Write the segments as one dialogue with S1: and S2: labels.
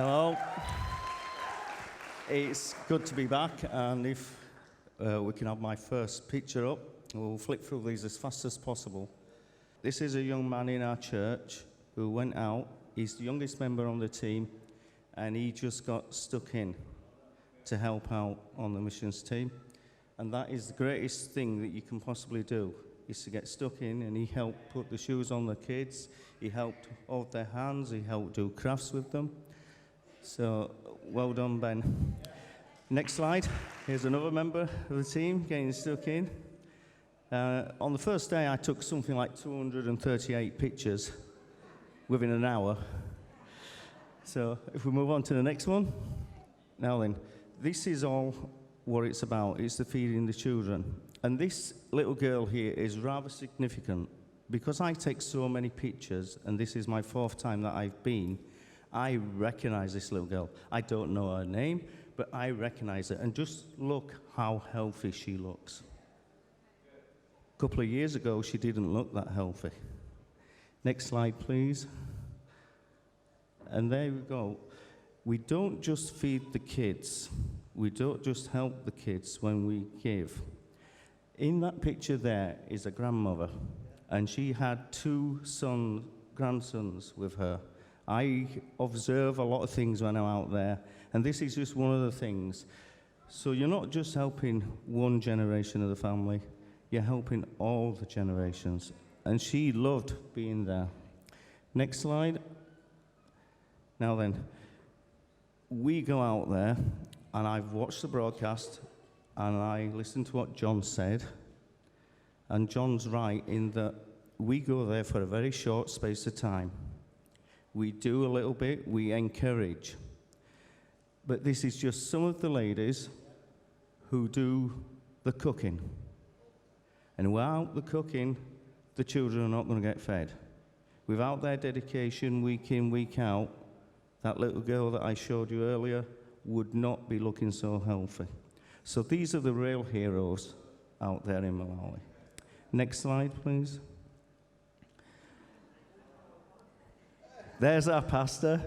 S1: Hello. It's good to be back, and if we can have my first picture up, we'll flick through these as fast as possible. This is a young man in our church who went out. He's the youngest member on the team, and he just got stuck in to help out on the missions team. And that is the greatest thing that you can possibly do, is to get stuck in, and he helped put the shoes on the kids, he helped hold their hands, he helped do crafts with them. So, well done, Ben. Next slide. Here's another member of the team getting stuck in. On the first day, I took something like 238 pictures within an hour. So, if we move on to the next one. Now then, this is all what it's about. It's the feeding the children. And this little girl here is rather significant. Because I take so many pictures, and this is my 4th time that I've been, I recognize this little girl. I don't know her name, but I recognize her. And just look how healthy she looks. A couple of years ago, she didn't look that healthy. Next slide, please. And there we go. We don't just feed the kids. We don't just help the kids when we give. In that picture there is a grandmother, and she had 2 grandsons with her. I observe a lot of things when I'm out there, and this is just one of the things. So you're not just helping one generation of the family, you're helping all the generations. And she loved being there. Next slide. Now then, we go out there, and I've watched the broadcast, and I listened to what John said. And John's right in that we go there for a very short space of time. We do a little bit, we encourage. But this is just some of the ladies who do the cooking. And without the cooking, the children are not going to get fed. Without their dedication, week in, week out, that little girl that I showed you earlier would not be looking so healthy. So these are the real heroes out there in Malawi. Next slide, please. There's our pastor.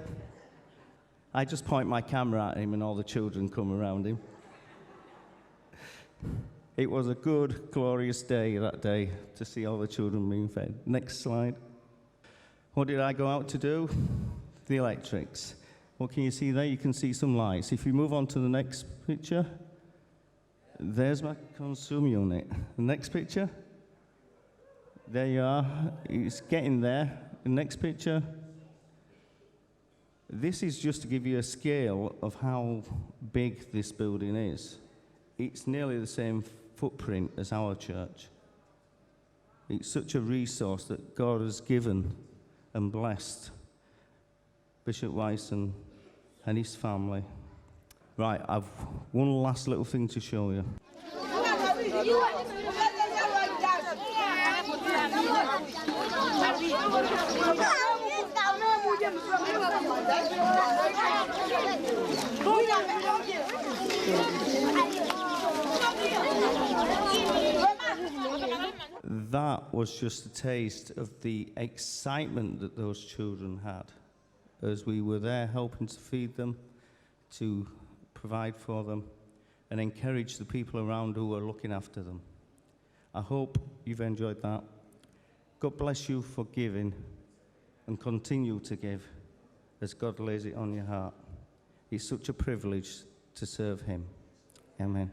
S1: I just point my camera at him and all the children come around him. It was a good, glorious day that day to see all the children being fed. Next slide. What did I go out to do? The electrics. What can you see there? You can see some lights. If you move on to the next picture, there's my consumer unit. The next picture. There you are. It's getting there. The next picture. This is just to give you a scale of how big this building is. It's nearly the same footprint as our church. It's such a resource that God has given and blessed Bishop Weiss and his family. Right, I've one last little thing to show you. That was just a taste of the excitement that those children had as we were there helping to feed them, to provide for them, and encourage the people around who were looking after them. I hope you've enjoyed that. God bless you for giving, and continue to give as God lays it on your heart. It's such a privilege to serve him. Amen.